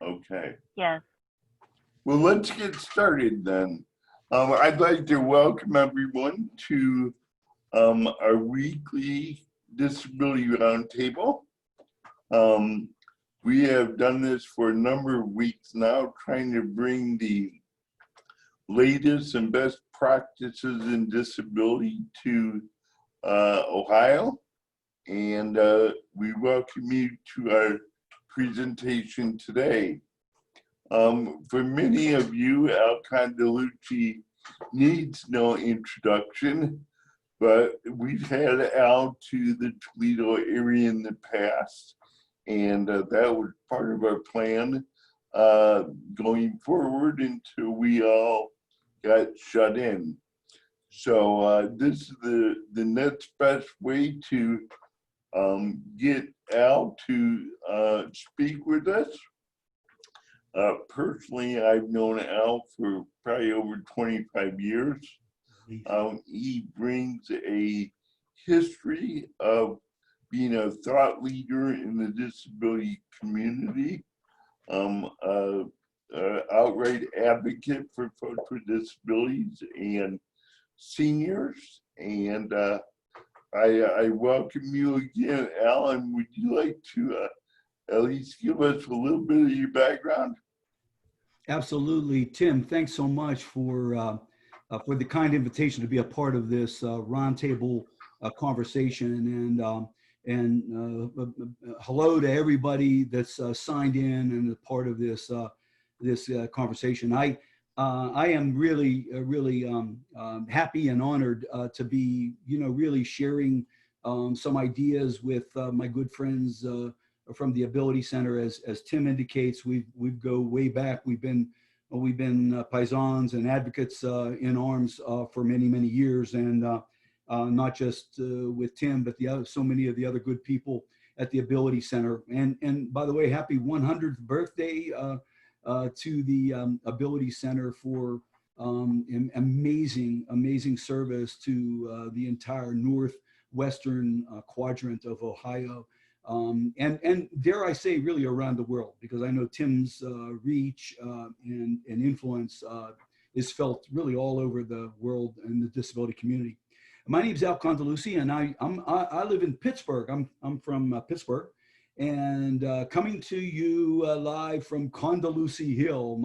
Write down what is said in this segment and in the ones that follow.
Okay. Yes. Well, let's get started then. I'd like to welcome everyone to our weekly Disability Roundtable. We have done this for a number of weeks now, trying to bring the latest and best practices in disability to Ohio. And we welcome you to our presentation today. For many of you, Al Condeluci needs no introduction, but we've had Al to the Toledo area in the past, and that was part of our plan going forward until we all got shut in. So this is the next best way to get Al to speak with us. Personally, I've known Al for probably over 25 years. He brings a history of being a thought leader in the disability community, outright advocate for folks with disabilities and seniors. And I welcome you again, Alan. Would you like to at least give us a little bit of your background? Absolutely, Tim. Thanks so much for the kind invitation to be a part of this roundtable conversation, and hello to everybody that's signed in and a part of this conversation. I am really happy and honored to be really sharing some ideas with my good friends from the Ability Center. As Tim indicates, we go way back. We've been paisans and advocates in arms for many years, and not just with Tim, but so many of the other good people at the Ability Center. And by the way, happy 100th birthday to the Ability Center for amazing service to the entire northwestern quadrant of Ohio. And dare I say, really around the world, because I know Tim's reach and influence is felt really all over the world in the disability community. My name is Al Condeluci, and I live in Pittsburgh. I'm from Pittsburgh, and coming to you live from Condeluci Hill,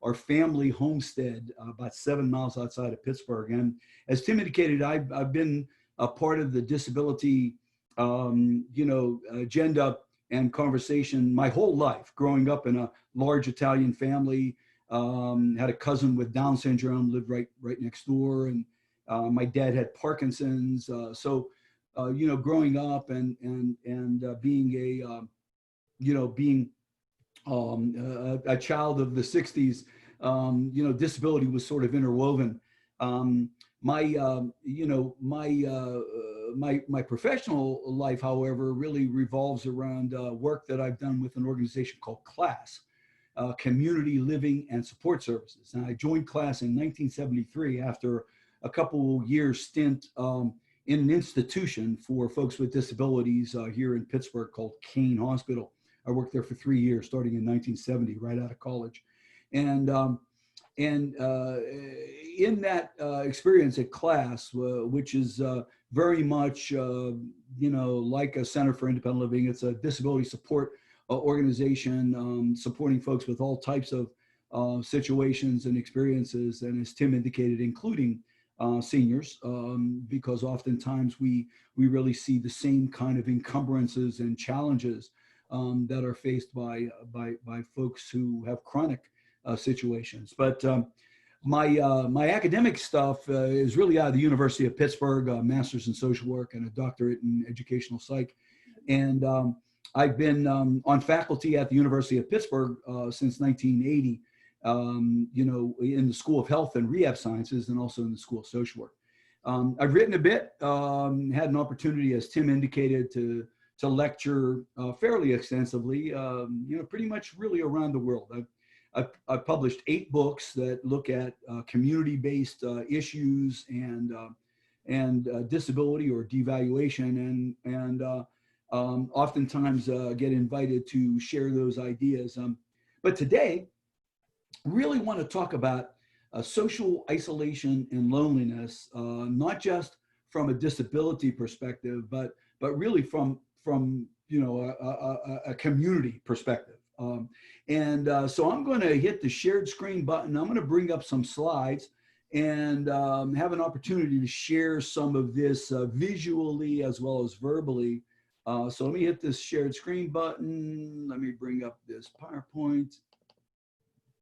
our family homestead, about 7 miles outside of Pittsburgh. And as Tim indicated, I've been a part of the disability agenda and conversation my whole life, growing up in a large Italian family. Had a cousin with Down syndrome, lived right next door, and my dad had Parkinson's. So growing up and being a child of the 60s, disability was sort of interwoven. My professional life, however, really revolves around work that I've done with an organization called CLASS, Community Living and Support Services. And I joined CLASS in 1973 after a couple years stint in an institution for folks with disabilities here in Pittsburgh called Kane Hospital. I worked there for 3 years, starting in 1970, right out of college. And in that experience at CLASS, which is very much, like a Center for Independent Living, it's a disability support organization supporting folks with all types of situations and experiences, and as Tim indicated, including seniors, because oftentimes we really see the same kind of encumbrances and challenges that are faced by folks who have chronic situations. But my academic stuff is really out of the University of Pittsburgh, a master's in social work and a doctorate in educational psych. And I've been on faculty at the University of Pittsburgh since 1980, in the School of Health and Rehab Sciences, and also in the School of Social Work. I've written a bit, had an opportunity, as Tim indicated, to lecture fairly extensively, pretty much really around the world. I've published 8 books that look at community-based issues and disability or devaluation, and oftentimes get invited to share those ideas. But today, really want to talk about social isolation and loneliness, not just from a disability perspective, but really from a community perspective. So I'm going to hit the shared screen button. I'm going to bring up some slides and have an opportunity to share some of this visually as well as verbally. So let me hit this shared screen button. Let me bring up this PowerPoint.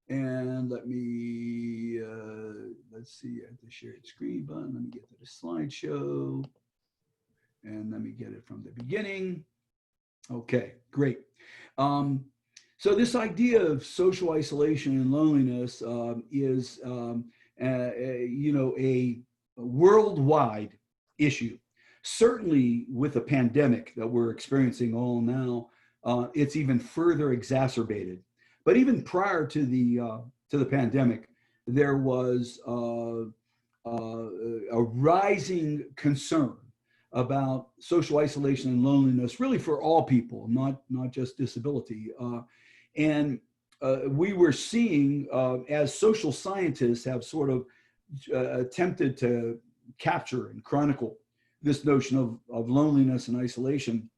And let me, let's see, at the shared screen button, let me get to the slideshow. And let me get it from the beginning. Okay, great. So this idea of social isolation and loneliness is, a worldwide issue. Certainly with the pandemic that we're experiencing all now, it's even further exacerbated. But even prior to the pandemic, there was a rising concern about social isolation and loneliness, really for all people, not just disability. We were seeing, as social scientists have sort of attempted to capture and chronicle this notion of loneliness and isolation,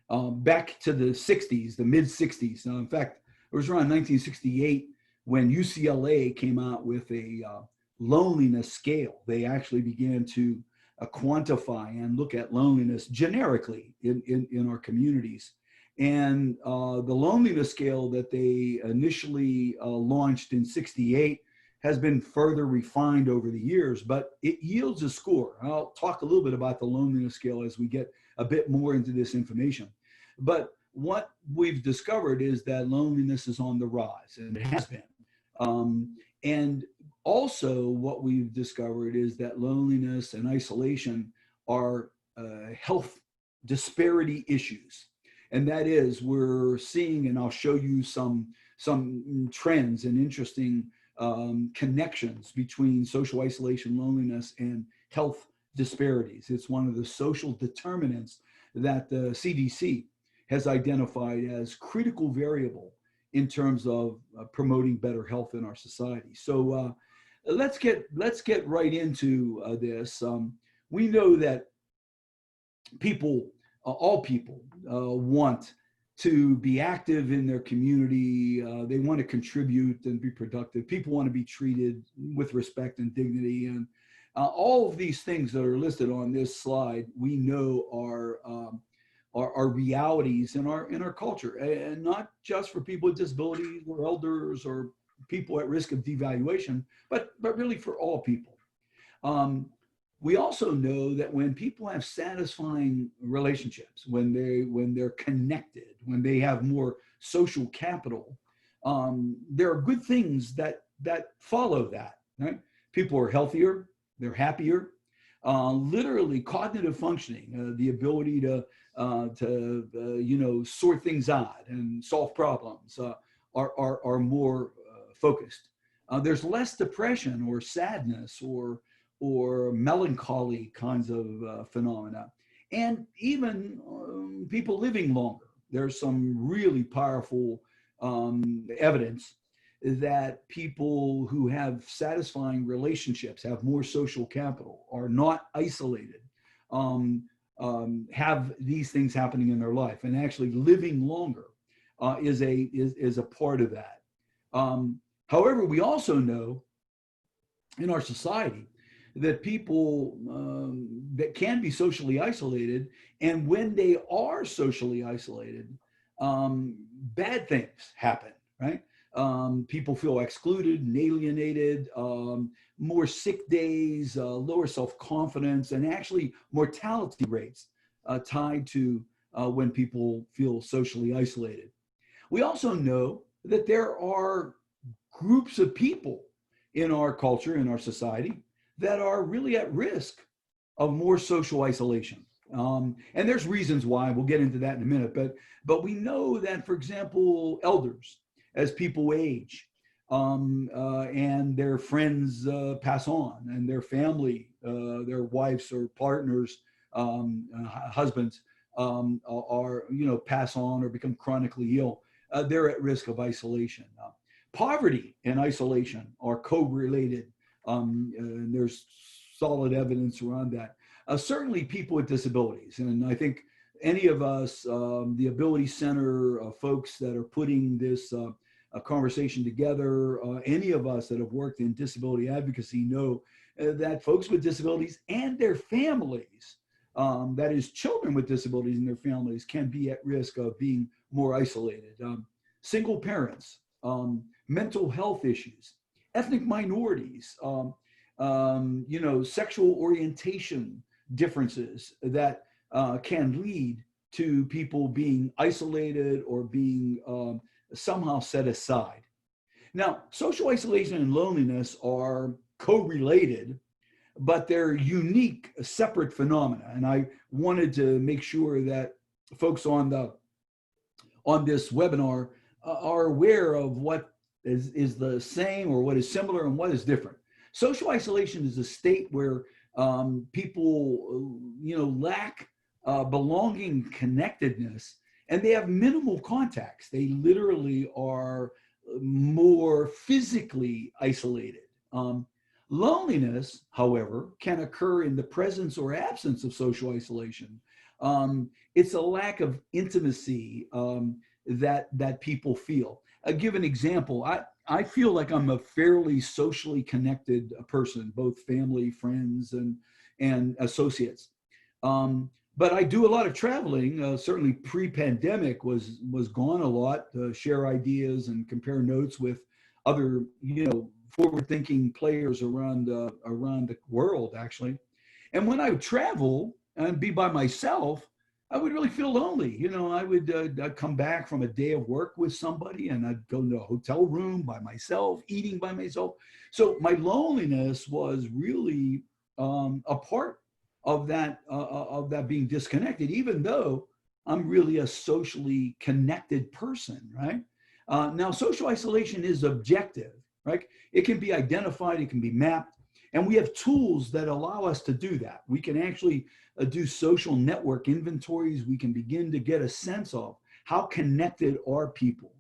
back to the 60s, the mid 60s. Now, in fact, it was around 1968 when UCLA came out with a loneliness scale. They actually began to quantify and look at loneliness generically in our communities. And the loneliness scale that they initially launched in 68 has been further refined over the years, but it yields a score. I'll talk a little bit about the loneliness scale as we get a bit more into this information. But what we've discovered is that loneliness is on the rise, and it has been. And also what we've discovered is that loneliness and isolation are health disparity issues. And that is, we're seeing, and I'll show you some trends and interesting connections between social isolation, loneliness, and health disparities. It's one of the social determinants that the CDC has identified as critical variable in terms of promoting better health in our society. So let's get right into this. We know that people, all people, want to be active in their community. They want to contribute and be productive. People want to be treated with respect and dignity. And all of these things that are listed on this slide, we know are realities in our culture, and not just for people with disabilities or elders or people at risk of devaluation, but really for all people. We also know that when people have satisfying relationships, when they're connected, when they have more social capital, there are good things that follow that. Right? People are healthier, they're happier. Literally, cognitive functioning, the ability to sort things out and solve problems, are more focused. There's less depression or sadness or melancholy kinds of phenomena, and even people living longer. There's some really powerful evidence that people who have satisfying relationships, have more social capital, are not isolated, have these things happening in their life, and actually living longer is a part of that. However, we also know in our society that people that can be socially isolated, and when they are socially isolated, bad things happen, right? People feel excluded and alienated, more sick days, lower self-confidence, and actually mortality rates tied to when people feel socially isolated. We also know that there are groups of people in our culture, in our society, that are really at risk of more social isolation. And there's reasons why. We'll get into that in a minute. But we know that, for example, elders, as people age, and their friends pass on, and their family, their wives or partners, husbands, are pass on or become chronically ill. they're at risk of isolation. Poverty and isolation are co-related, and there's solid evidence around that. Certainly people with disabilities, and I think any of us, the Ability Center folks that are putting this conversation together, any of us that have worked in disability advocacy know that folks with disabilities and their families, that is children with disabilities and their families, can be at risk of being more isolated. Single parents, mental health issues, ethnic minorities, sexual orientation differences that can lead to people being isolated or being somehow set aside. Now, social isolation and loneliness are co-related, but they're unique, separate phenomena. And I wanted to make sure that folks on this webinar are aware of what is the same or what is similar and what is different. Social isolation is a state where people, lack belonging, connectedness, and they have minimal contacts. They literally are more physically isolated. Loneliness, however, can occur in the presence or absence of social isolation. It's a lack of intimacy that people feel. I'll give an example. I feel like I'm a fairly socially connected person, both family, friends, and associates. But I do a lot of traveling. Certainly pre-pandemic was gone a lot, share ideas and compare notes with other, forward-thinking players around the world, actually. And when I would travel and be by myself, I would really feel lonely. I'd come back from a day of work with somebody and I'd go to a hotel room by myself, eating by myself. So my loneliness was really a part of that being disconnected, even though I'm really a socially connected person, right? Now, social isolation is objective, right? It can be identified, it can be mapped, and we have tools that allow us to do that. We can actually do social network inventories. We can begin to get a sense of how connected are people.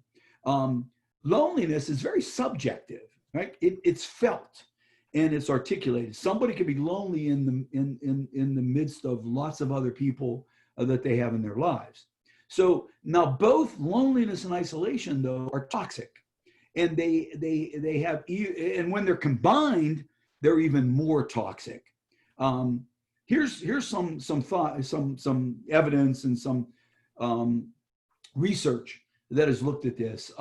Loneliness is very subjective, right? It's felt and it's articulated. Somebody could be lonely in the midst of lots of other people that they have in their lives. So now both loneliness and isolation, though, are toxic, and they have, and when they're combined, they're even more toxic. Here's some thought, some evidence, and some research that has looked at this.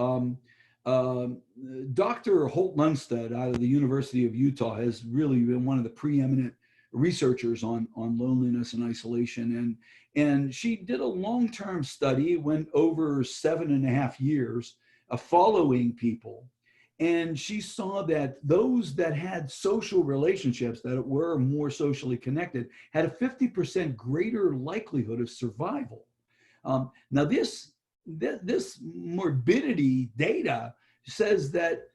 Dr. Holt Lundstedt out of the University of Utah has really been one of the preeminent researchers on loneliness and isolation. And she did a long-term study, went over 7.5 years, following people. And she saw that those that had social relationships, that were more socially connected, had a 50% greater likelihood of survival. Now this morbidity data says that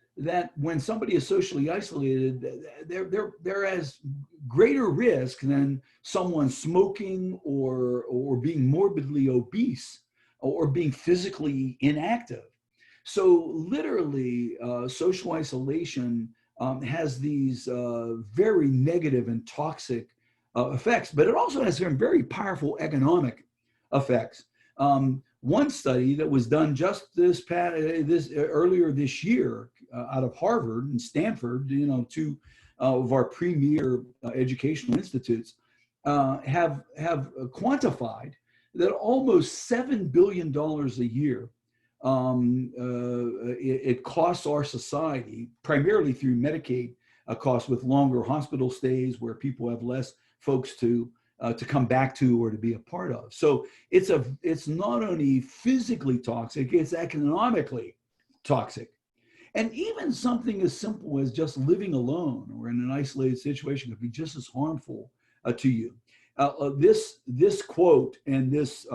when somebody is socially isolated, they're as greater risk than someone smoking or being morbidly obese or being physically inactive. So literally, social isolation has these very negative and toxic effects, but it also has some very powerful economic effects. One study that was done just earlier this year out of Harvard and Stanford, two of our premier educational institutes, have quantified that almost $7 billion a year it costs our society, primarily through Medicaid costs, with longer hospital stays where people have less folks to come back to or to be a part of. So it's not only physically toxic, it's economically toxic. And even something as simple as just living alone or in an isolated situation could be just as harmful to you. This quote and this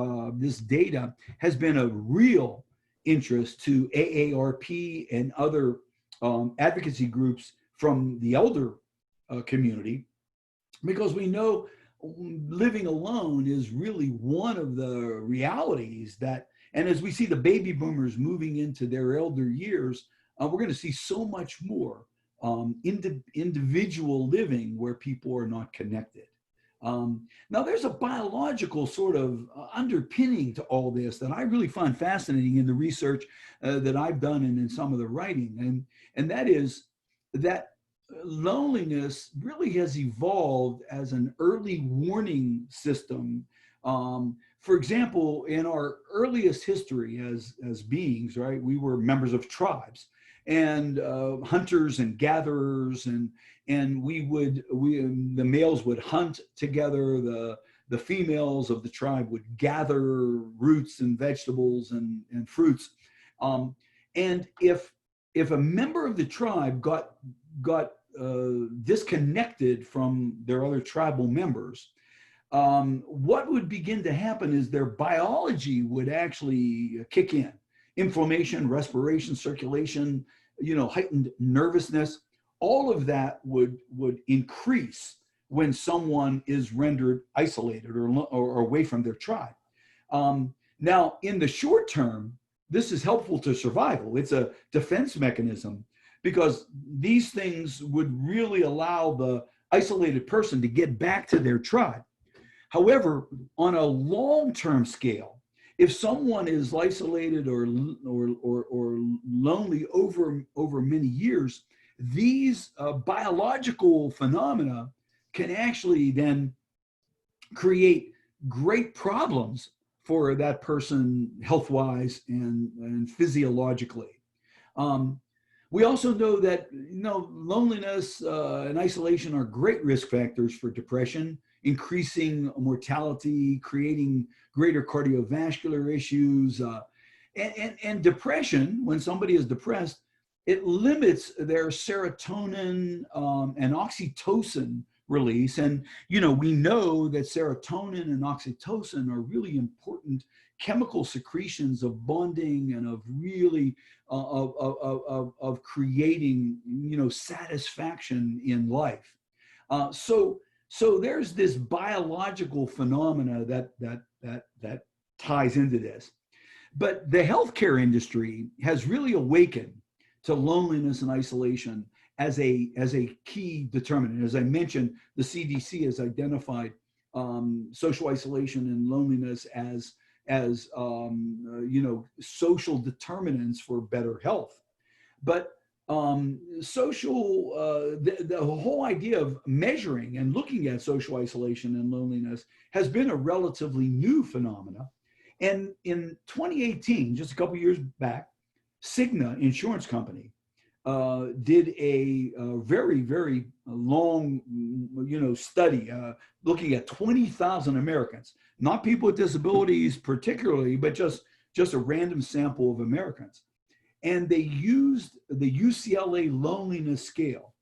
data has been a real interest to AARP and other advocacy groups from the elder community, because we know living alone is really one of the realities that And as we see the baby boomers moving into their elder years, we're going to see so much more individual living where people are not connected. Now, there's a biological sort of underpinning to all this that I really find fascinating in the research that I've done and in some of the writing. And that is that loneliness really has evolved as an early warning system. For example, in our earliest history as beings, right, we were members of tribes and hunters and gatherers, and the males would hunt together, the females of the tribe would gather roots and vegetables and fruits. And if a member of the tribe got disconnected from their other tribal members, what would begin to happen is their biology would actually kick in. Inflammation, respiration, circulation, heightened nervousness, all of that would increase when someone is rendered isolated or away from their tribe. Now, in the short term, this is helpful to survival. It's a defense mechanism because these things would really allow the isolated person to get back to their tribe. However, on a long-term scale, if someone is isolated or lonely over many years, these biological phenomena can actually then create great problems for that person health-wise and physiologically. We also know that loneliness and isolation are great risk factors for depression, increasing mortality, creating greater cardiovascular issues, and depression. When somebody is depressed, it limits their serotonin and oxytocin release. And we know that serotonin and oxytocin are really important chemical secretions of bonding and of really of creating satisfaction in life. So there's this biological phenomena that ties into this. But the healthcare industry has really awakened to loneliness and isolation as a key determinant. As I mentioned, the CDC has identified social isolation and loneliness as social determinants for better health. But the whole idea of measuring and looking at social isolation and loneliness has been a relatively new phenomena. And in 2018, just a couple years back, Cigna Insurance Company did a very, very long, study looking at 20,000 Americans, not people with disabilities particularly, but just a random sample of Americans. And they used the UCLA Loneliness Scale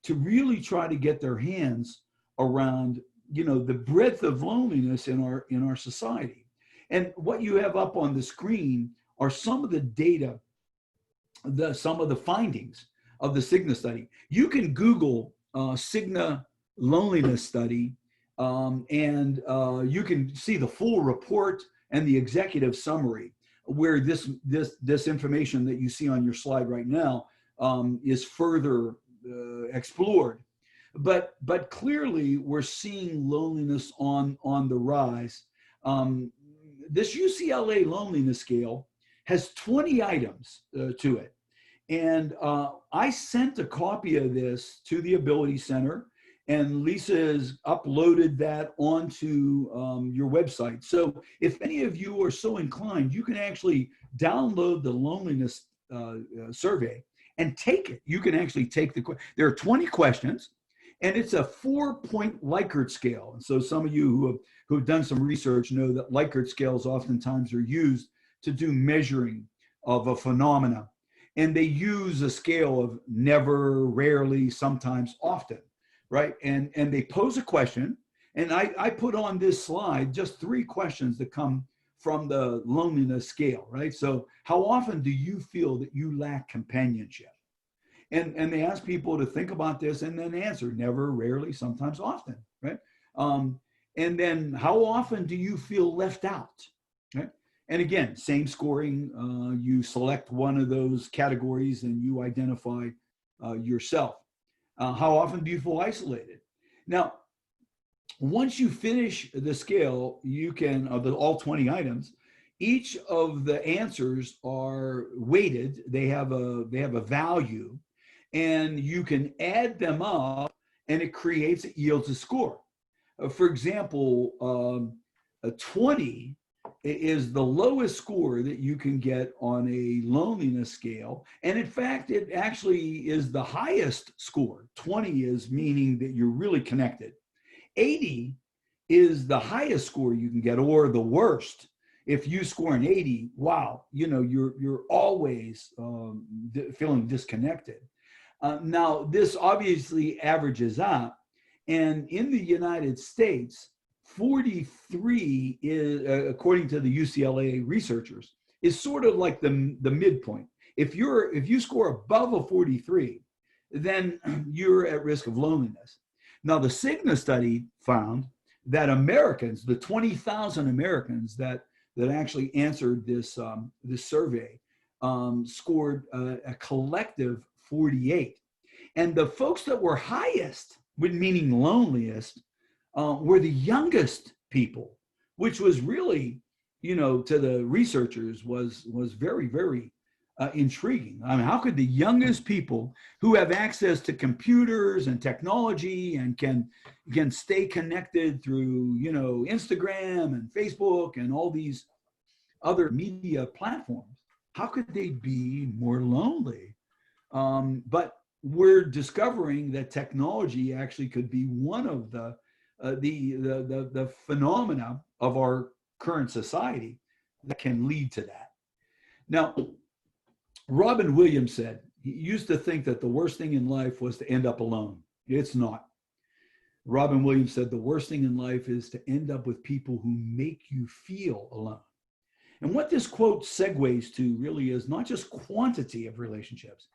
to really try to get their hands around, the breadth of loneliness in our society. And what you have up on the screen are some of the data, some of the findings of the Cigna study. You can Google Cigna Loneliness Study, and you can see the full report and the executive summary, where this information that you see on your slide right now is further explored. But clearly, we're seeing loneliness on the rise. This UCLA Loneliness Scale has 20 items to it. And I sent a copy of this to the Ability Center, and Lisa has uploaded that onto your website. So if any of you are so inclined, you can actually download the loneliness survey and take it. You can actually take there are 20 questions, and it's a 4-point Likert scale. And so some of you who have done some research know that Likert scales oftentimes are used to do measuring of a phenomena. And they use a scale of never, rarely, sometimes, often, right? And they pose a question. And I put on this slide just 3 questions that come from the loneliness scale, right? So how often do you feel that you lack companionship? And they ask people to think about this and then answer never, rarely, sometimes, often, right? And then how often do you feel left out, right? And again, same scoring. You select one of those categories and you identify yourself. How often do you feel isolated? Now, once you finish the scale, you can, all 20 items, each of the answers are weighted. They have a value, and you can add them up, and it yields a score. For example, a 20 is the lowest score that you can get on a loneliness scale. And in fact, it actually is the highest score. 20 is meaning that you're really connected. 80 is the highest score you can get, or the worst. If you score an 80, wow, you're always feeling disconnected. Now, this obviously averages out. And in the United States, 43 is, according to the UCLA researchers, is sort of like the midpoint. If you score above a 43, then you're at risk of loneliness. Now, the Cigna study found that Americans, the 20,000 Americans that actually answered this survey, scored a collective 48. And the folks that were highest, meaning loneliest, were the youngest people, which was really, to the researchers was very, very intriguing. I mean, how could the youngest people who have access to computers and technology and can stay connected through, Instagram and Facebook and all these other media platforms, how could they be more lonely? But we're discovering that technology actually could be one of the phenomena of our current society that can lead to that. Now, Robin Williams said he used to think that the worst thing in life was to end up alone. It's not. Robin Williams said the worst thing in life is to end up with people who make you feel alone. And what this quote segues to really is not just quantity of relationships,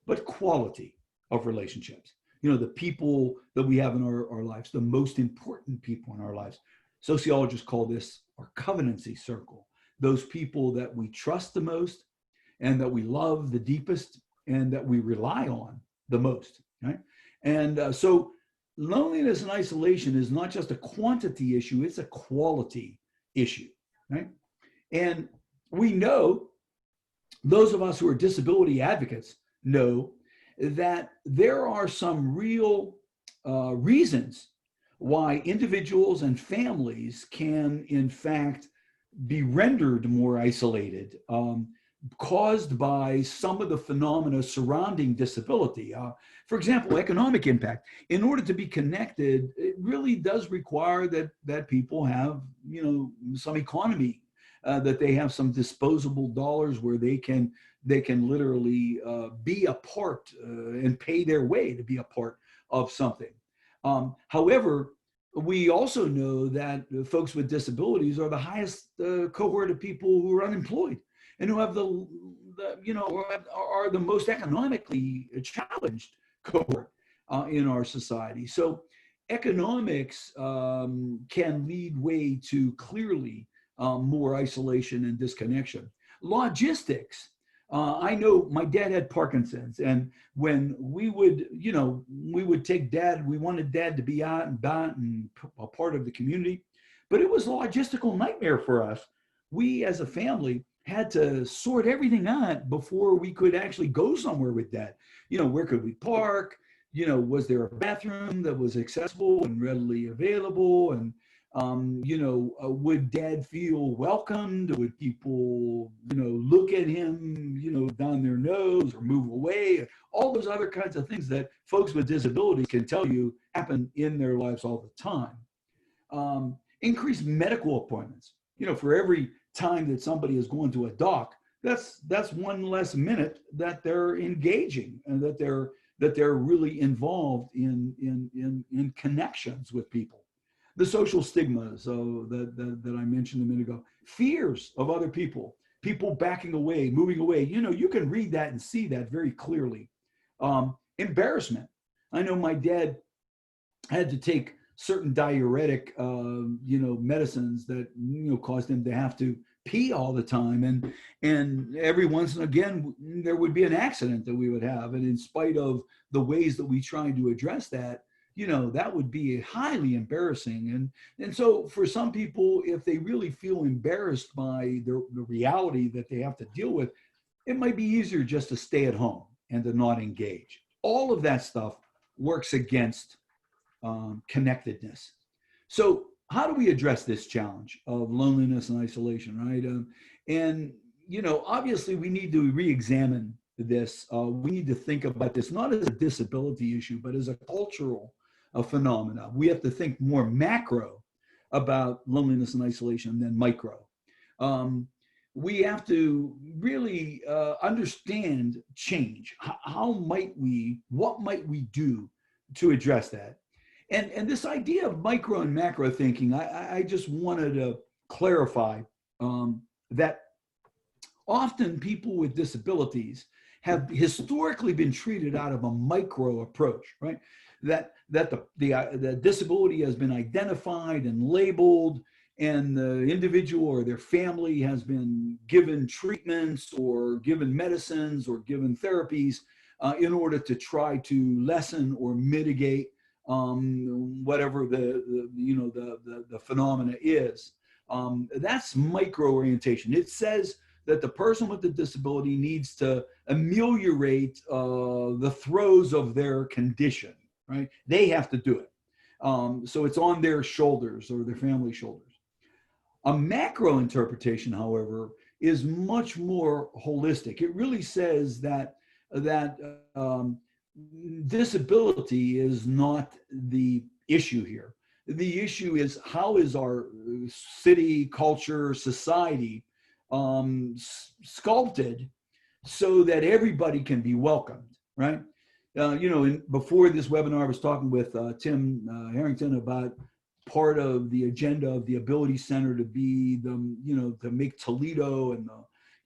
but quality of relationships. The people that we have in our lives, the most important people in our lives. Sociologists call this our covenancy circle. Those people that we trust the most and that we love the deepest and that we rely on the most, right? And so loneliness and isolation is not just a quantity issue, it's a quality issue, right? And we know, those of us who are disability advocates know that there are some real reasons why individuals and families can, in fact, be rendered more isolated, caused by some of the phenomena surrounding disability. For example, economic impact. In order to be connected, it really does require that people have, some economy, that they have some disposable dollars where they can literally be a part and pay their way to be a part of something. However, we also know that folks with disabilities are the highest cohort of people who are unemployed and who have are the most economically challenged cohort in our society. So economics can lead way to clearly more isolation and disconnection. Logistics. I know my dad had Parkinson's, and when we would take dad, we wanted dad to be out and about and a part of the community, but it was a logistical nightmare for us. We as a family had to sort everything out before we could actually go somewhere with dad. Where could we park? Was there a bathroom that was accessible and readily available? And would dad feel welcomed? Would people, look at him, down their nose or move away? All those other kinds of things that folks with disabilities can tell you happen in their lives all the time. Increased medical appointments. For every time that somebody is going to a doc, that's one less minute that they're engaging and that they're really involved in connections with people. The social stigmas that I mentioned a minute ago, fears of other people backing away, moving away. You can read that and see that very clearly. Embarrassment. I know my dad had to take certain diuretic, medicines that, caused him to have to pee all the time, and every once and again there would be an accident that we would have, and in spite of the ways that we try to address that, that would be highly embarrassing. And so for some people, if they really feel embarrassed by the reality that they have to deal with, it might be easier just to stay at home and to not engage. All of that stuff works against connectedness. So how do we address this challenge of loneliness and isolation, right? And obviously we need to re-examine this. We need to think about this not as a disability issue, but as a cultural phenomena. We have to think more macro about loneliness and isolation than micro. We have to really understand change. What might we do to address that? And this idea of micro and macro thinking, I just wanted to clarify that often people with disabilities have historically been treated out of a micro approach, right? That the disability has been identified and labeled, and the individual or their family has been given treatments or given medicines or given therapies in order to try to lessen or mitigate whatever the phenomena is. That's micro orientation. It says that the person with the disability needs to ameliorate the throes of their condition, right? They have to do it. So it's on their shoulders or their family's shoulders. A macro interpretation, however, is much more holistic. It really says that disability is not the issue here. The issue is, how is our city, culture, society sculpted so that everybody can be welcomed, right? Before this webinar, I was talking with Tim Harrington about part of the agenda of the Ability Center to be to make Toledo and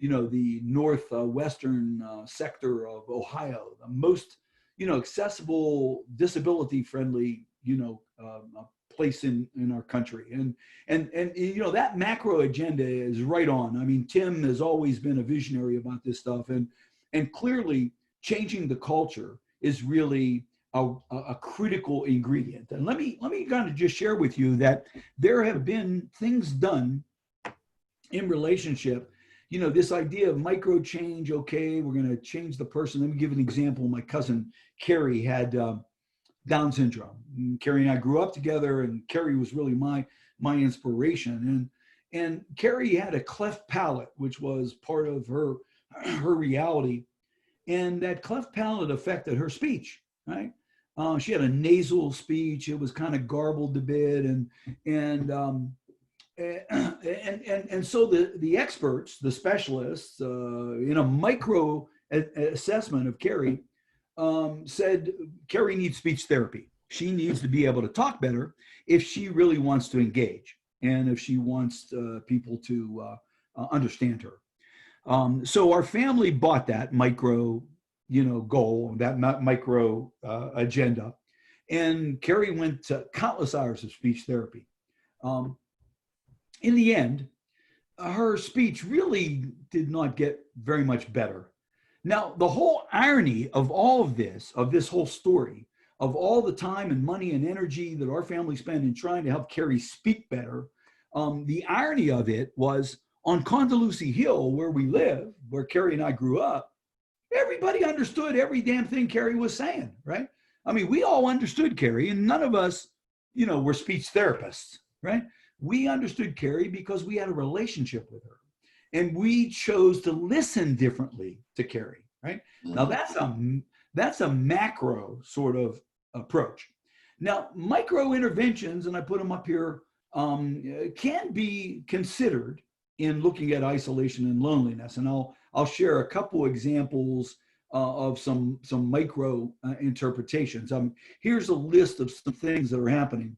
the northwestern sector of Ohio the most accessible, disability friendly place in our country. And that macro agenda is right on. I mean, Tim has always been a visionary about this stuff, and clearly changing the culture is really a critical ingredient. And let me kind of just share with you that there have been things done in relationship. This idea of micro change. Okay, we're going to change the person. Let me give an example. My cousin Carrie had Down syndrome. And Carrie and I grew up together, and Carrie was really my inspiration. And Carrie had a cleft palate, which was part of her reality, and that cleft palate affected her speech. Right? She had a nasal speech. It was kind of garbled a bit, and so the experts, the specialists, in a micro assessment of Carrie, said Carrie needs speech therapy. She needs to be able to talk better if she really wants to engage, and if she wants people to understand her. So our family bought that micro goal, that micro agenda. And Carrie went to countless hours of speech therapy. In the end, her speech really did not get very much better. Now, the whole irony of all of this whole story, of all the time and money and energy that our family spent in trying to help Carrie speak better, the irony of it was on Condeluci Hill, where we live, where Carrie and I grew up, everybody understood every damn thing Carrie was saying, right? I mean, we all understood Carrie, and none of us, were speech therapists, right? We understood Carrie because we had a relationship with her, and we chose to listen differently to Carrie, right? Now that's a macro sort of approach. Now, micro interventions, and I put them up here, can be considered in looking at isolation and loneliness, and I'll share a couple examples of some micro interpretations. Here's a list of some things that are happening.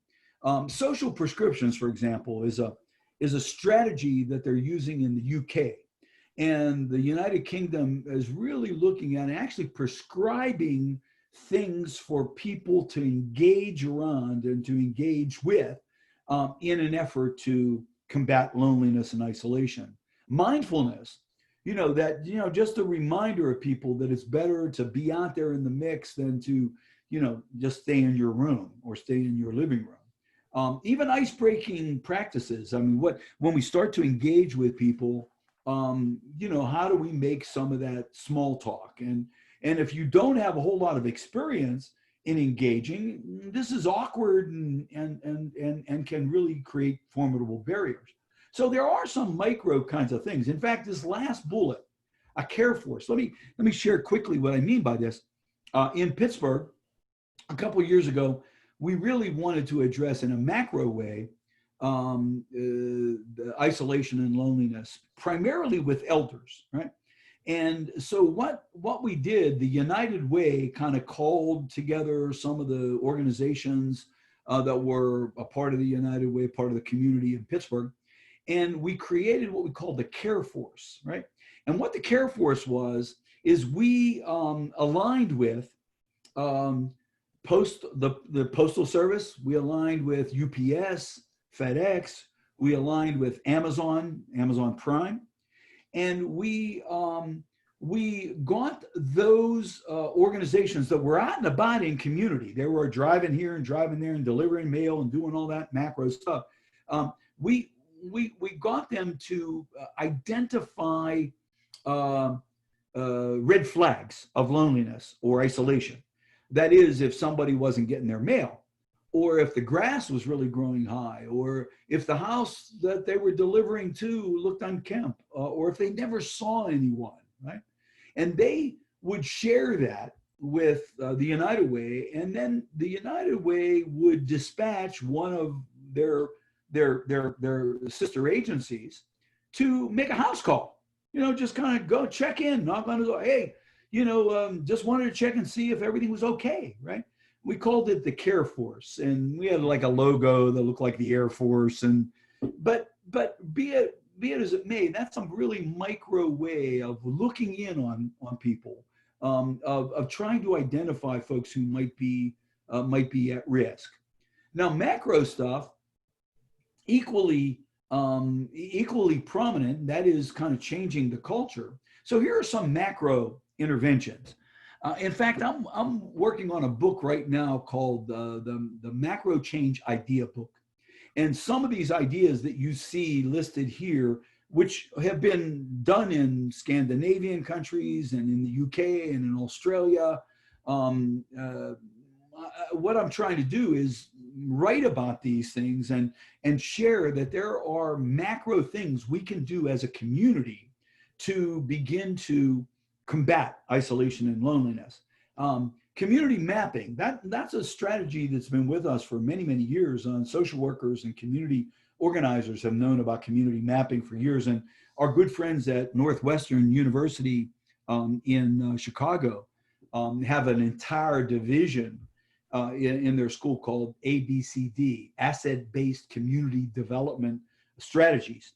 Social prescriptions, for example, is a strategy that they're using in the UK. And the United Kingdom is really looking at actually prescribing things for people to engage around and to engage with in an effort to combat loneliness and isolation. Mindfulness, that, just a reminder of people that it's better to be out there in the mix than to, just stay in your room or stay in your living room. Even ice-breaking practices. I mean, when we start to engage with people, how do we make some of that small talk? And if you don't have a whole lot of experience in engaging, this is awkward and can really create formidable barriers. So there are some micro kinds of things. In fact, this last bullet, a care force. Let me share quickly what I mean by this. In Pittsburgh, a couple of years ago, we really wanted to address in a macro way the isolation and loneliness, primarily with elders, right? And so what we did, the United Way kind of called together some of the organizations that were a part of the United Way, part of the community in Pittsburgh, and we created what we called the Care Force, right? And what the Care Force was is we aligned with the Postal Service, we aligned with UPS, FedEx, we aligned with Amazon Prime, and we got those organizations that were out and about in community. They were driving here and driving there and delivering mail and doing all that macro stuff. We got them to identify red flags of loneliness or isolation. That is, if somebody wasn't getting their mail, or if the grass was really growing high, or if the house that they were delivering to looked unkempt, or if they never saw anyone, right? And they would share that with the United Way, and then the United Way would dispatch one of their sister agencies to make a house call. Just kind of go check in, knock on the door. Hey, just wanted to check and see if everything was okay, right? We called it the Care Force, and we had like a logo that looked like the Air Force. But be it as it may, that's a really micro way of looking in on people, of trying to identify folks who might be at risk. Now, macro stuff, equally prominent, that is kind of changing the culture. So here are some macro interventions. In fact, I'm working on a book right now called the Macro Change Idea Book. And some of these ideas that you see listed here, which have been done in Scandinavian countries and in the UK and in Australia, what I'm trying to do is write about these things and share that there are macro things we can do as a community to begin to combat isolation and loneliness. Community mapping, that's a strategy that's been with us for many, many years. Social workers and community organizers have known about community mapping for years. And our good friends at Northwestern University in Chicago have an entire division in their school called ABCD, Asset-Based Community Development Strategies.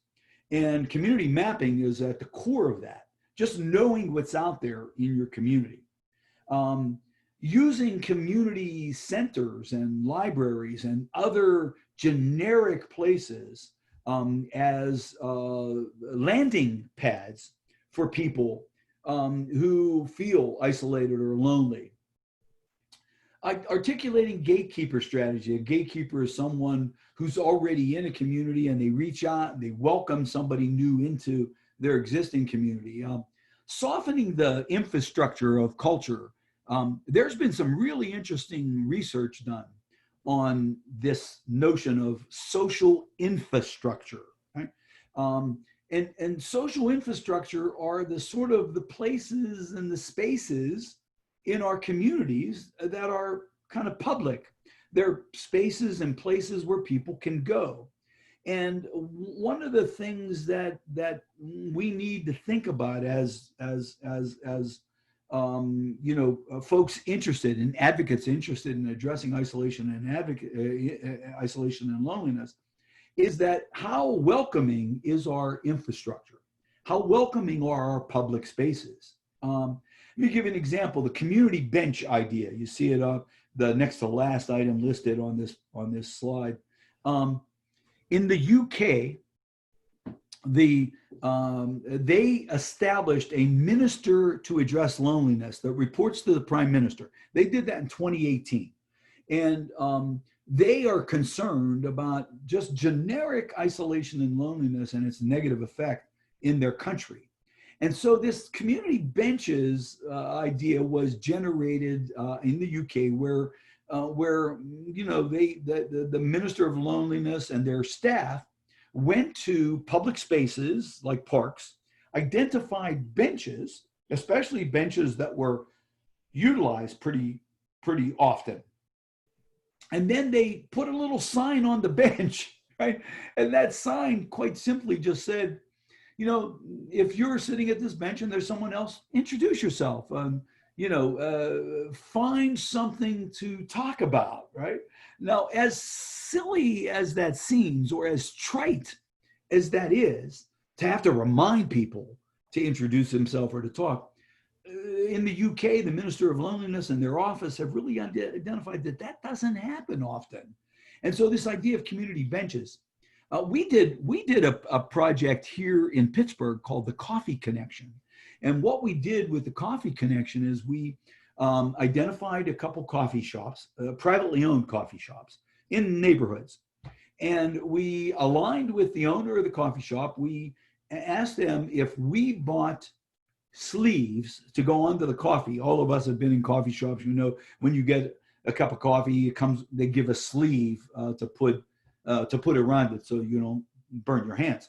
And community mapping is at the core of that, just knowing what's out there in your community. Using community centers and libraries and other generic places as landing pads for people who feel isolated or lonely. Articulating gatekeeper strategy. A gatekeeper is someone who's already in a community and they reach out and they welcome somebody new into their existing community. Softening the infrastructure of culture. There's been some really interesting research done on this notion of social infrastructure, right? And social infrastructure are the sort of the places and the spaces in our communities that are kind of public. They're spaces and places where people can go. And one of the things that we need to think about as folks interested and advocates interested in addressing isolation and loneliness is that how welcoming is our infrastructure? How welcoming are our public spaces? Let me give you an example, the community bench idea. You see it up, the next to last item listed on this slide. In the UK, they established a minister to address loneliness that reports to the prime minister. They did that in 2018. And they are concerned about just generic isolation and loneliness and its negative effect in their country. And so this community benches idea was generated in the UK, where you know the Minister of Loneliness and their staff went to public spaces like parks, identified benches, especially benches that were utilized pretty often. And then they put a little sign on the bench, right? And that sign quite simply just said, you know, if you're sitting at this bench and there's someone else, introduce yourself. Find something to talk about, right? Now, as silly as that seems, or as trite as that is, to have to remind people to introduce themselves or to talk, in the UK, the Minister of Loneliness and their office have really identified that that doesn't happen often. And so this idea of community benches, we did a project here in Pittsburgh called the Coffee Connection. And what we did with the Coffee Connection is we identified a couple coffee shops, privately owned coffee shops in neighborhoods. And we aligned with the owner of the coffee shop. We asked them if we bought sleeves to go onto the coffee. All of us have been in coffee shops. You know, when you get a cup of coffee, they give a sleeve to put around it so you don't burn your hands.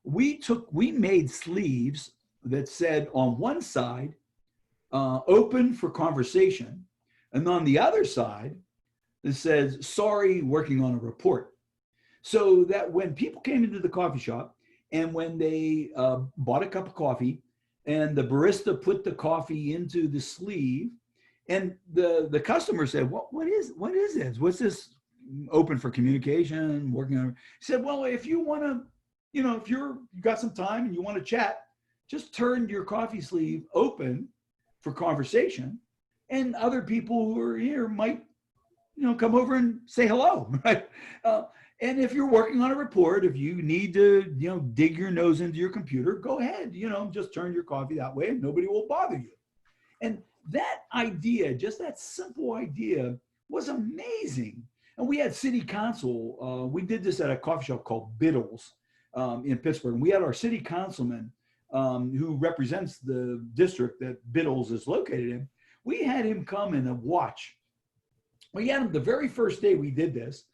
We made sleeves that said on one side, open for conversation, and on the other side, it says, sorry, working on a report. So that when people came into the coffee shop and when they bought a cup of coffee, and the barista put the coffee into the sleeve, and the customer said, what is this? What's this? Open for communication, working on? He said, well, if you want to, you know, if you got some time and you want to chat, just turn your coffee sleeve open for conversation, and other people who are here might, you know, come over and say hello, right? And if you're working on a report, if you need to, you know, dig your nose into your computer, go ahead, you know, just turn your coffee that way and nobody will bother you. And that idea, just that simple idea, was amazing. And we had city council, we did this at a coffee shop called Biddles in Pittsburgh. And we had our city councilman who represents the district that Biddles is located in. We had him come and watch. We had him the very first day we did this.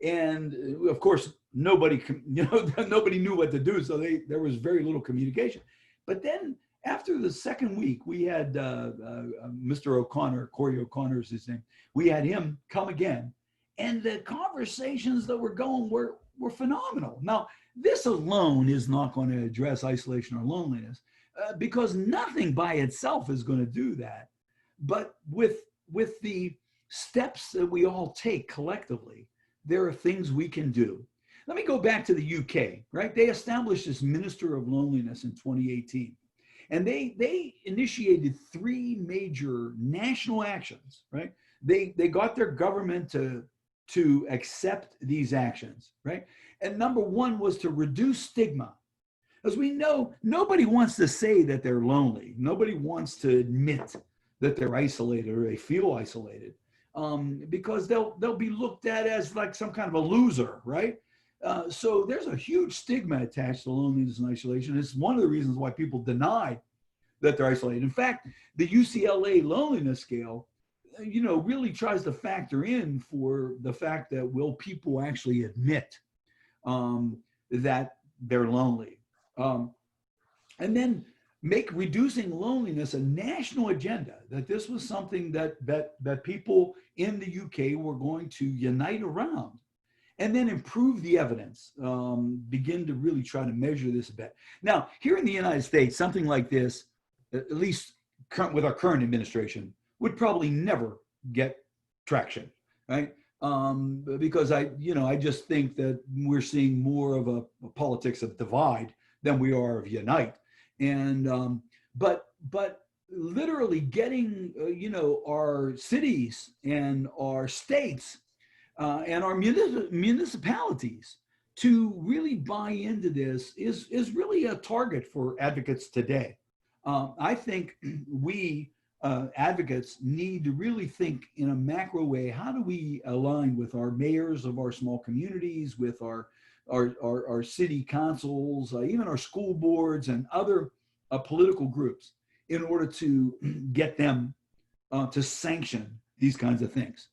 And of course, nobody knew what to do. So there was very little communication. But then after the second week, we had Mr. O'Connor, Corey O'Connor is his name. We had him come again. And the conversations that were going were phenomenal. Now, this alone is not going to address isolation or loneliness because nothing by itself is going to do that. But with the steps that we all take collectively, there are things we can do. Let me go back to the UK, right? They established this Minister of Loneliness in 2018. And they initiated 3 major national actions, right? They got their government to accept these actions, right? And number 1 was to reduce stigma. As we know, nobody wants to say that they're lonely. Nobody wants to admit that they're isolated or they feel isolated. Because they'll be looked at as like some kind of a loser, right? So there's a huge stigma attached to loneliness and isolation. It's one of the reasons why people deny that they're isolated. In fact, the UCLA Loneliness Scale, you know, really tries to factor in for the fact that will people actually admit that they're lonely, and then make reducing loneliness a national agenda, that this was something that people in the UK were going to unite around, and then improve the evidence, begin to really try to measure this a bit. Now, here in the United States, something like this, at least with our current administration, would probably never get traction, right? Because I just think that we're seeing more of a politics of divide than we are of unite. And but literally getting our cities and our states and our municipalities to really buy into this is really a target for advocates today. I think we advocates need to really think in a macro way. How do we align with our mayors of our small communities, with our city councils, even our school boards and other political groups, in order to get them to sanction these kinds of things?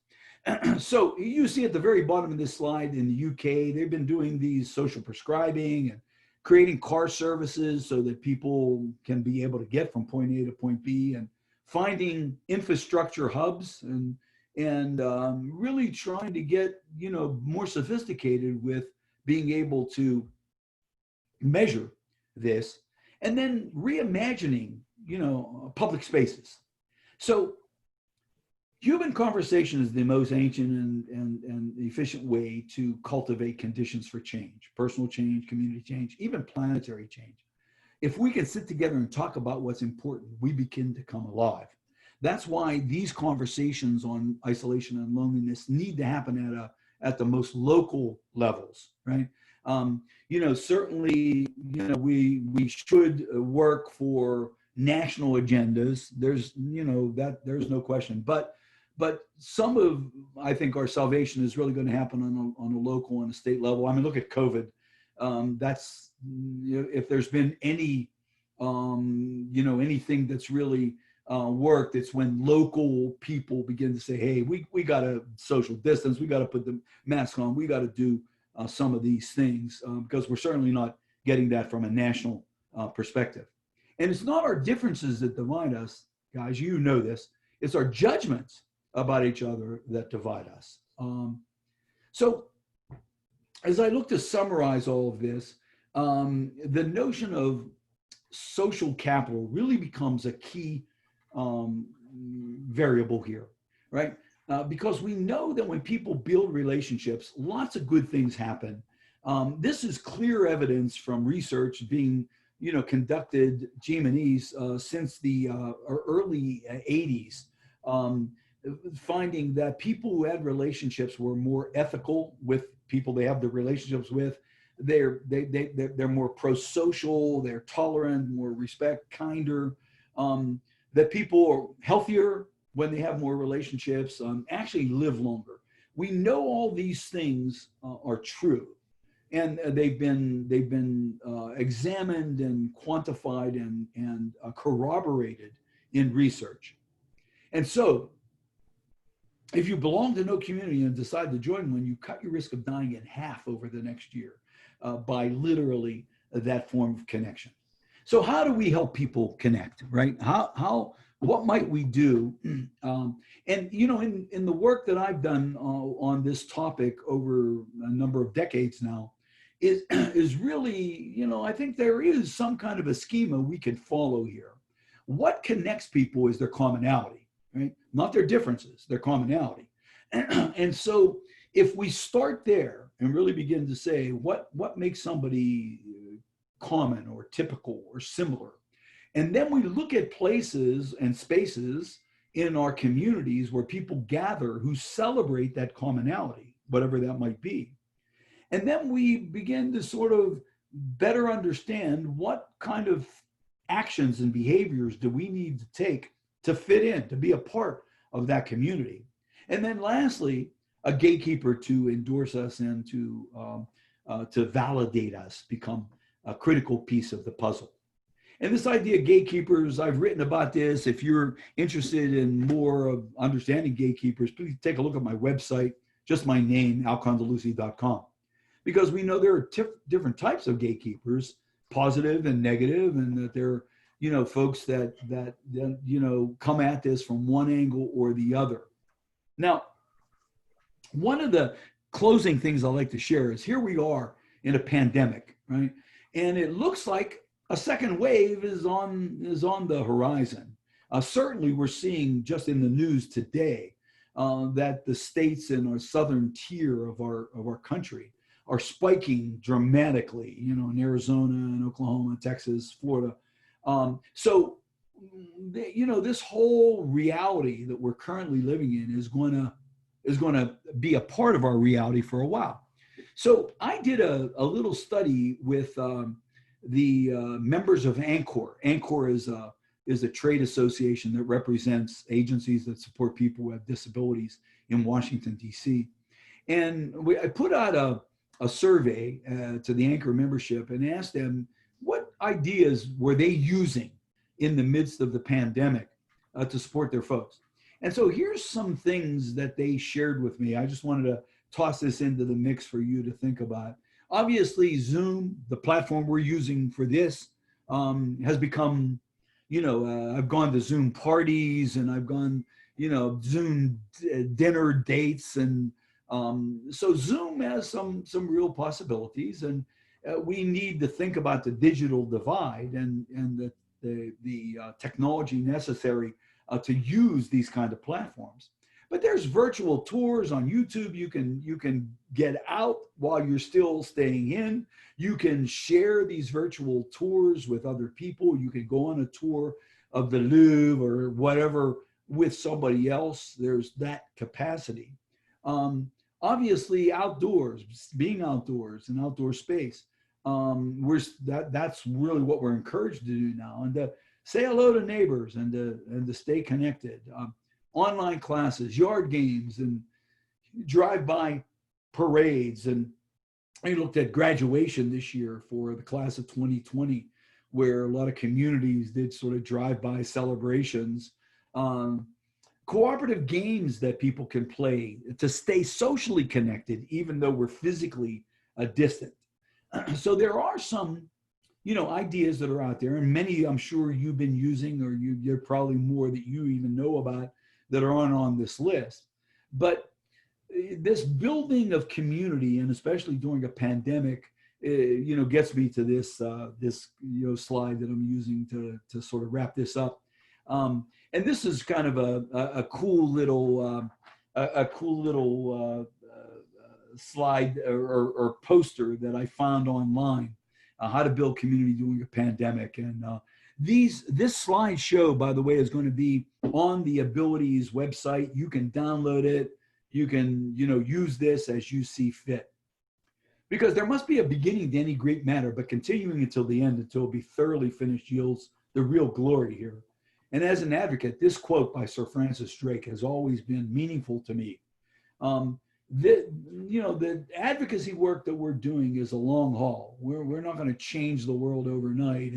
So you see at the very bottom of this slide, in the UK, they've been doing these social prescribing and creating car services so that people can be able to get from point A to point B, and finding infrastructure hubs, and really trying to get, you know, more sophisticated with being able to measure this, and then reimagining, you know, public spaces. So human conversation is the most ancient and efficient way to cultivate conditions for change, personal change, community change, even planetary change. If we can sit together and talk about what's important, we begin to come alive. That's why these conversations on isolation and loneliness need to happen at the most local levels, right? You know, certainly, you know, we should work for national agendas. There's, you know, that there's no question. But some of, I think, our salvation is really going to happen on a local and a state level. I mean, look at COVID. That's, you know, if there's been any, you know, anything that's really worked, it's when local people begin to say, hey, we got to social distance, we got to put the mask on, we got to do some of these things, because we're certainly not getting that from a national perspective. And it's not our differences that divide us, guys, you know this, it's our judgments about each other that divide us. So as I look to summarize all of this, the notion of social capital really becomes a key variable here, right? Because we know that when people build relationships, lots of good things happen. This is clear evidence from research being, you know, conducted, since the early 80s, finding that people who had relationships were more ethical with people they have the relationships with. They're more pro-social, they're tolerant, more respect, kinder. That people are healthier when they have more relationships, actually live longer. We know all these things are true, and they've been examined and quantified and corroborated in research. And so, if you belong to no community and decide to join one, you cut your risk of dying in half over the next year by literally that form of connection. So how do we help people connect, right? What might we do? And, you know, in the work that I've done on this topic over a number of decades now, is really, you know, I think there is some kind of a schema we could follow here. What connects people is their commonality, right? Not their differences, their commonality. And so if we start there and really begin to say, what makes somebody common or typical or similar, and then we look at places and spaces in our communities where people gather who celebrate that commonality, whatever that might be. And then we begin to sort of better understand what kind of actions and behaviors do we need to take to fit in, to be a part of that community. And then lastly, a gatekeeper to endorse us and to validate us become a critical piece of the puzzle. And this idea of gatekeepers, I've written about this. If you're interested in more of understanding gatekeepers, please take a look at my website, just my name, alcondeluci.com. Because we know there are different types of gatekeepers, positive and negative, and that there are, you know, folks that you know, come at this from one angle or the other. Now, one of the closing things I like to share is here we are in a pandemic, right? And it looks like a second wave is on the horizon. Certainly, we're seeing just in the news today that the states in our southern tier of our country are spiking dramatically. You know, in Arizona and Oklahoma, Texas, Florida. So, you know, this whole reality that we're currently living in is going to be a part of our reality for a while. So I did a little study with the members of ANCOR. ANCOR is a trade association that represents agencies that support people with disabilities in Washington, D.C. And I put out a survey to the ANCOR membership and asked them what ideas were they using in the midst of the pandemic to support their folks. And so here's some things that they shared with me. I just wanted to toss this into the mix for you to think about. Obviously, Zoom, the platform we're using for this, has become, I've gone to Zoom parties and I've gone, Zoom dinner dates. And so Zoom has some real possibilities. And we need to think about the digital divide and the technology necessary to use these kind of platforms. But there's virtual tours on YouTube. You can get out while you're still staying in. You can share these virtual tours with other people. You can go on a tour of the Louvre or whatever with somebody else. There's that capacity. Obviously, outdoors, being outdoors and outdoor space. That's really what we're encouraged to do now, and to say hello to neighbors and to stay connected. Online classes, yard games, and drive-by parades. And I looked at graduation this year for the class of 2020, where a lot of communities did sort of drive-by celebrations. Cooperative games that people can play to stay socially connected, even though we're physically distant. So there are some, ideas that are out there, and many I'm sure you've been using, or you're probably more that you even know about that are on this list. But this building of community, and especially during a pandemic, gets me to this slide that I'm using to sort of wrap this up. And this is kind of a cool little slide or poster that I found online, how to build community during a pandemic. And this slideshow, by the way, is going to be on the Abilities website. You can download it. You can, use this as you see fit. Because there must be a beginning to any great matter, but continuing until the end, until it be thoroughly finished, yields the real glory here. And as an advocate, this quote by Sir Francis Drake has always been meaningful to me. The advocacy work that we're doing is a long haul. We're not going to change the world overnight.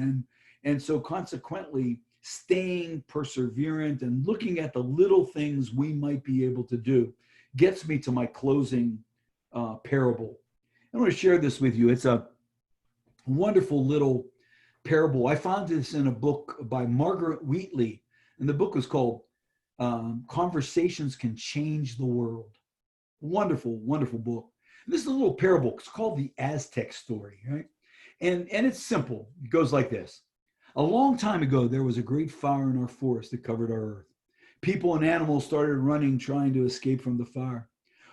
And so consequently, staying perseverant and looking at the little things we might be able to do gets me to my closing parable. I want to share this with you. It's a wonderful little parable. I found this in a book by Margaret Wheatley, and the book was called Conversations Can Change the World. Wonderful, wonderful book. And this is a little parable. It's called the Aztec Story, right? And it's simple. It goes like this. A long time ago, there was a great fire in our forest that covered our earth. People and animals started running, trying to escape from the fire.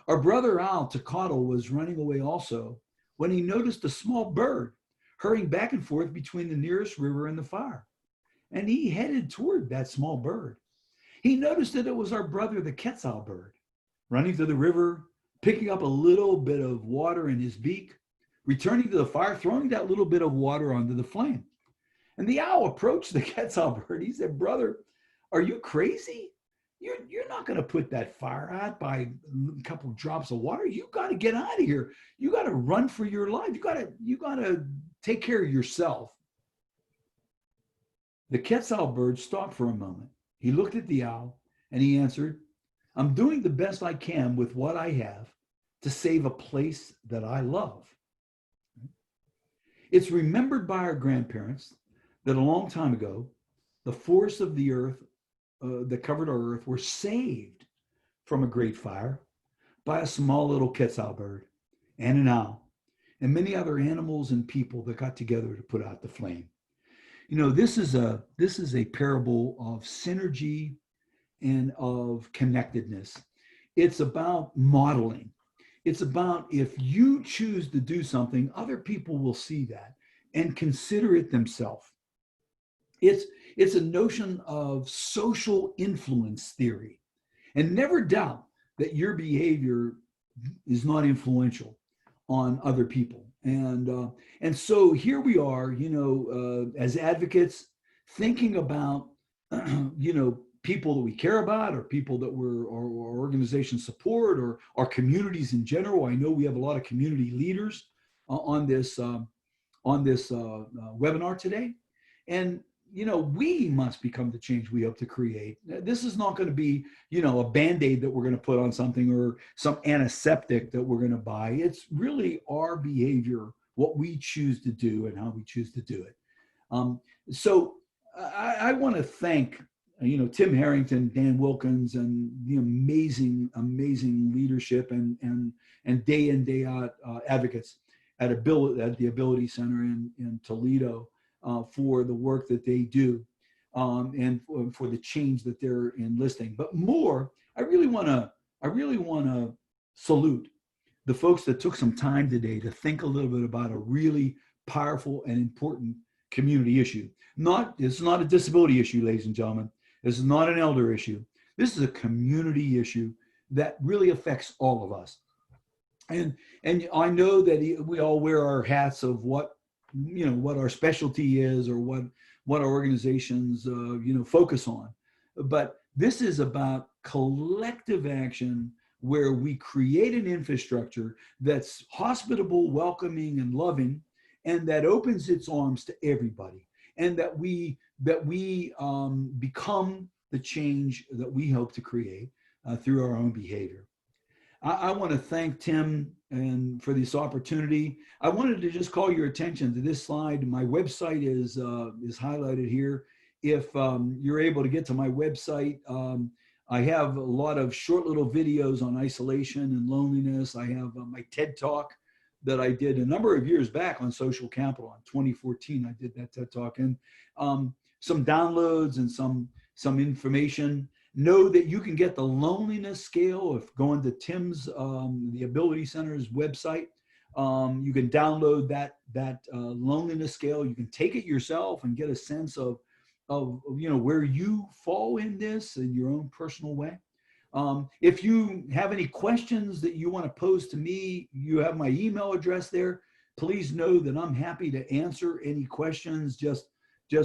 Our brother Owl, Tecatl, was running away also when he noticed a small bird hurrying back and forth between the nearest river and the fire. And he headed toward that small bird. He noticed that it was our brother, the Quetzal bird, running to the river, picking up a little bit of water in his beak, returning to the fire, throwing that little bit of water onto the flame. And the owl approached the Quetzal bird. He said, "Brother, are you crazy? You're not going to put that fire out by a couple of drops of water. You got to get out of here. You got to run for your life. You got to take care of yourself." The Quetzal bird stopped for a moment. He looked at the owl and he answered, "I'm doing the best I can with what I have to save a place that I love." It's remembered by our grandparents that a long time ago, the forests of the earth that covered our earth were saved from a great fire by a small little Quetzal bird and an owl and many other animals and people that got together to put out the flame. This is a parable of synergy and of connectedness. It's about modeling. It's about, if you choose to do something, other people will see that and consider it themselves. It's a notion of social influence theory. And never doubt that your behavior is not influential. on other people. And so here we are, as advocates, thinking about, people that we care about, or people that our organizations support, or our communities in general. I know we have a lot of community leaders on this webinar today. And, we must become the change we hope to create. This is not going to be, a Band-Aid that we're going to put on something, or some antiseptic that we're going to buy. It's really our behavior, what we choose to do and how we choose to do it. So I want to thank, Tim Harrington, Dan Wilkins, and the amazing leadership and day in, day out advocates at the Ability Center in Toledo for the work that they do, and for the change that they're enlisting. But more, I really want to salute the folks that took some time today to think a little bit about a really powerful and important community issue. It's not a disability issue, ladies and gentlemen. This is not an elder issue. This is a community issue that really affects all of us. And I know that we all wear our hats of what our specialty is, or what our organizations focus on. But this is about collective action, where we create an infrastructure that's hospitable, welcoming, and loving, and that opens its arms to everybody, and that we become the change that we hope to create through our own behavior. I want to thank Tim and for this opportunity. I wanted to just call your attention to this slide. My website is highlighted here. If you're able to get to my website, I have a lot of short little videos on isolation and loneliness. I have my TED Talk that I did a number of years back on social capital. In 2014, I did that TED Talk, and some downloads and some information. Know that you can get the loneliness scale if going to Tim's, the Ability Center's website. You can download that loneliness scale. You can take it yourself and get a sense of where you fall in this in your own personal way. If you have any questions that you want to pose to me, you have my email address there. Please know that I'm happy to answer any questions. Just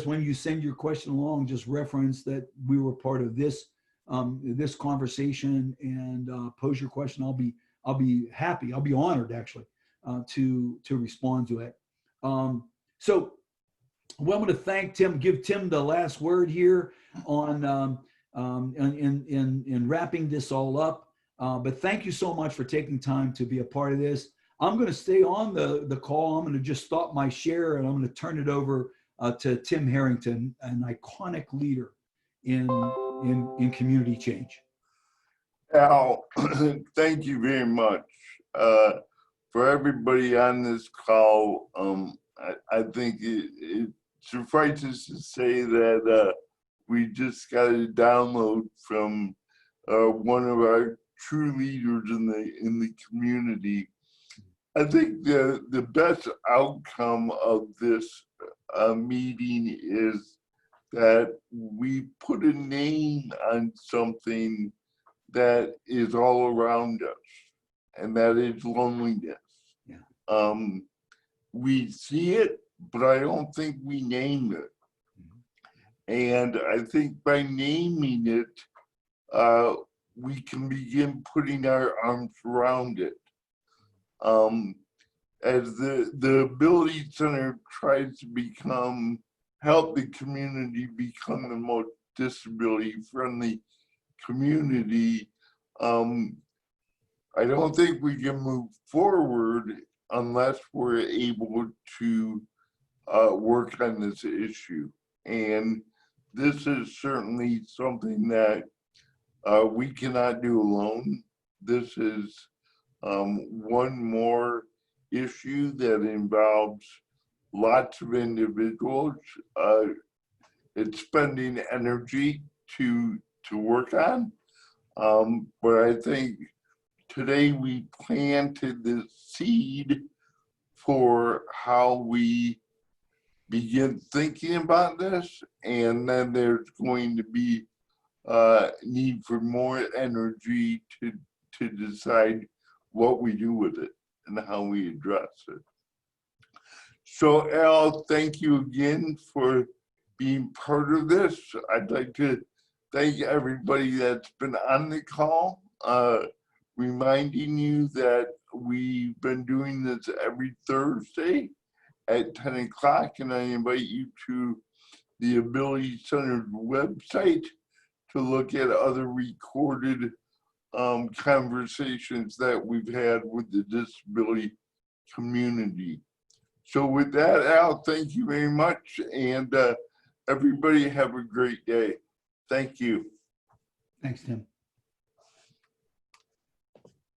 when you send your question along, just reference that we were part of this conversation, and pose your question. I'll be happy. I'll be honored, actually, to respond to it. So, well, I'm going to thank Tim. Give Tim the last word here on in wrapping this all up. But thank you so much for taking time to be a part of this. I'm going to stay on the call. I'm going to just stop my share, and I'm going to turn it over to Tim Harrington, an iconic leader in community change. Al, thank you very much. For everybody on this call, I think it suffices to say that we just got a download from one of our true leaders in the community. I think the best outcome of this meeting is that we put a name on something that is all around us, and that is loneliness. Yeah. We see it, but I don't think we name it. And I think by naming it, we can begin putting our arms around it. As the Ability Center tries to help the community become the most disability-friendly community, I don't think we can move forward unless we're able to work on this issue. And this is certainly something that we cannot do alone. This is one more issue that involves lots of individuals. It's spending energy to work on. But I think today we planted the seed for how we begin thinking about this, and then there's going to be need for more energy to decide what we do with it. and how we address it. So Al, thank you again for being part of this. I'd like to thank everybody that's been on the call, reminding you that we've been doing this every Thursday at 10 o'clock, and I invite you to the Ability Centered website to look at other recorded conversations that we've had with the disability community. So with that, Al, thank you very much, and everybody have a great day. Thank you. Thanks, Tim.